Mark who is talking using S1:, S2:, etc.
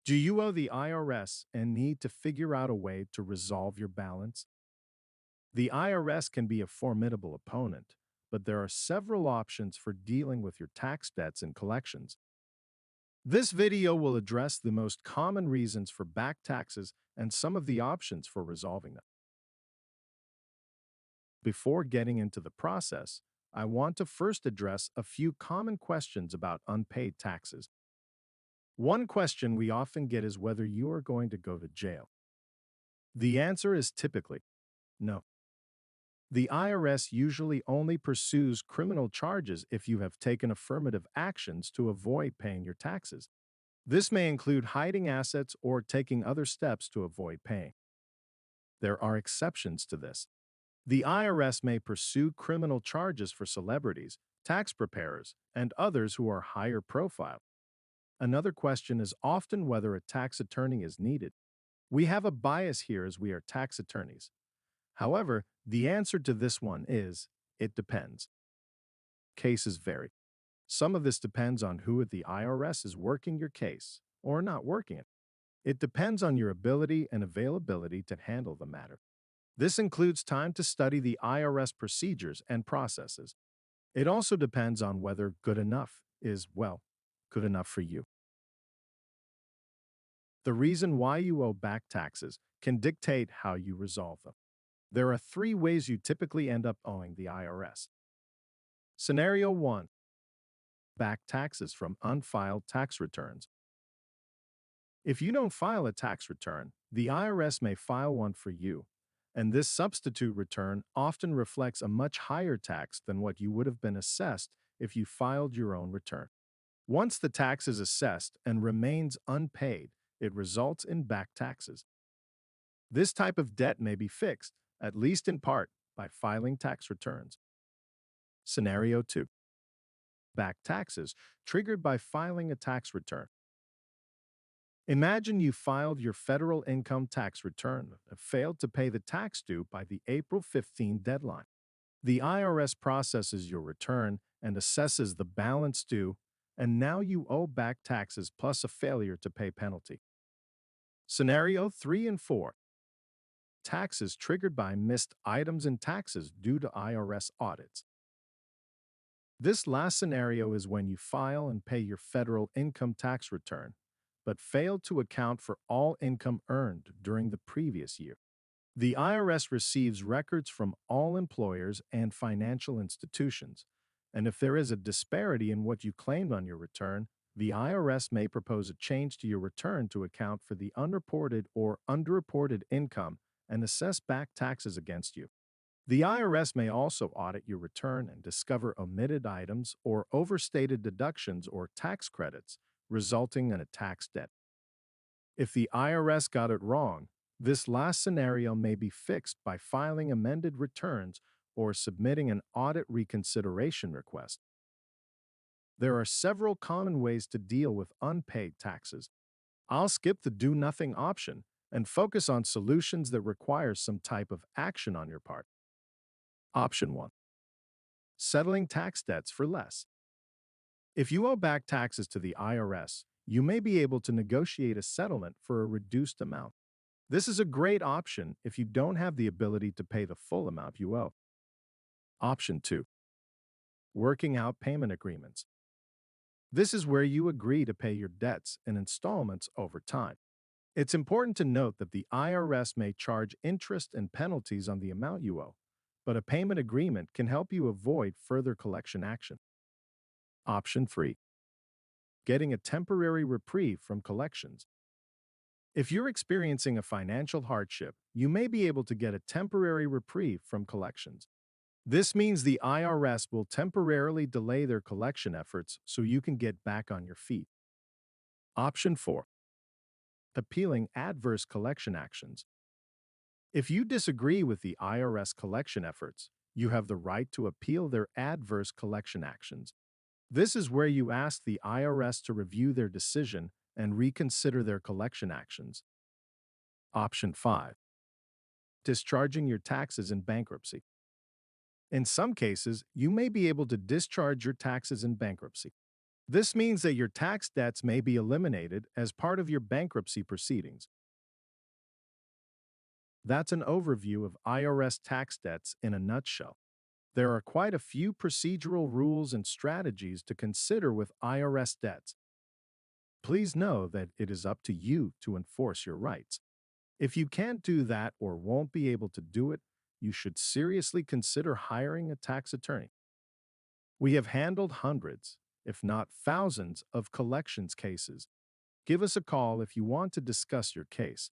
S1: Do you owe the IRS and need to figure out a way to resolve your balance? The IRS can be a formidable opponent, but there are several options for dealing with your tax debts and collections. This video will address the most common reasons for back taxes and some of the options for resolving them. Before getting into the process, I want to first address a few common questions about unpaid taxes. One question we often get is whether you are going to go to jail. The answer is typically no. The IRS usually only pursues criminal charges if you have taken affirmative actions to avoid paying your taxes. This may include hiding assets or taking other steps to avoid paying. There are exceptions to this. The IRS may pursue criminal charges for celebrities, tax preparers, and others who are higher profile. Another question is often whether a tax attorney is needed. We have a bias here as we are tax attorneys. However, the answer to this one is, it depends. Cases vary. Some of this depends on who at the IRS is working your case or not working it. It depends on your ability and availability to handle the matter. This includes time to study the IRS procedures and processes. It also depends on whether good enough is, well, good enough for you. The reason why you owe back taxes can dictate how you resolve them. There are three ways you typically end up owing the IRS. Scenario 1. Back taxes from unfiled tax returns. If you don't file a tax return, the IRS may file one for you, and this substitute return often reflects a much higher tax than what you would have been assessed if you filed your own return. Once the tax is assessed and remains unpaid, it results in back taxes. This type of debt may be fixed, at least in part, by filing tax returns. Scenario 2. Back taxes triggered by filing a tax return. Imagine you filed your federal income tax return and failed to pay the tax due by the April 15 deadline. The IRS processes your return and assesses the balance due, and now you owe back taxes plus a failure to pay penalty. Scenario 3 and 4. Taxes triggered by missed items in taxes due to IRS audits. This last scenario is when you file and pay your federal income tax return, but fail to account for all income earned during the previous year. The IRS receives records from all employers and financial institutions, and if there is a disparity in what you claimed on your return, the IRS may propose a change to your return to account for the unreported or underreported income and assess back taxes against you. The IRS may also audit your return and discover omitted items or overstated deductions or tax credits, resulting in a tax debt. If the IRS got it wrong, this last scenario may be fixed by filing amended returns or submitting an audit reconsideration request. There are several common ways to deal with unpaid taxes. I'll skip the do-nothing option and focus on solutions that require some type of action on your part. Option 1. Settling tax debts for less. If you owe back taxes to the IRS, you may be able to negotiate a settlement for a reduced amount. This is a great option if you don't have the ability to pay the full amount you owe. Option 2. Working out payment agreements. This is where you agree to pay your debts in installments over time. It's important to note that the IRS may charge interest and penalties on the amount you owe, but a payment agreement can help you avoid further collection action. Option 3. Getting a temporary reprieve from collections. If you're experiencing a financial hardship, you may be able to get a temporary reprieve from collections. This means the IRS will temporarily delay their collection efforts so you can get back on your feet. Option 4. Appealing adverse collection actions. If you disagree with the IRS collection efforts, you have the right to appeal their adverse collection actions. This is where you ask the IRS to review their decision and reconsider their collection actions. Option 5. Discharging your taxes in bankruptcy. In some cases, you may be able to discharge your taxes in bankruptcy. This means that your tax debts may be eliminated as part of your bankruptcy proceedings. That's an overview of IRS tax debts in a nutshell. There are quite a few procedural rules and strategies to consider with IRS debts. Please know that it is up to you to enforce your rights. If you can't do that or won't be able to do it, you should seriously consider hiring a tax attorney. We have handled hundreds, if not thousands, of collections cases. Give us a call if you want to discuss your case.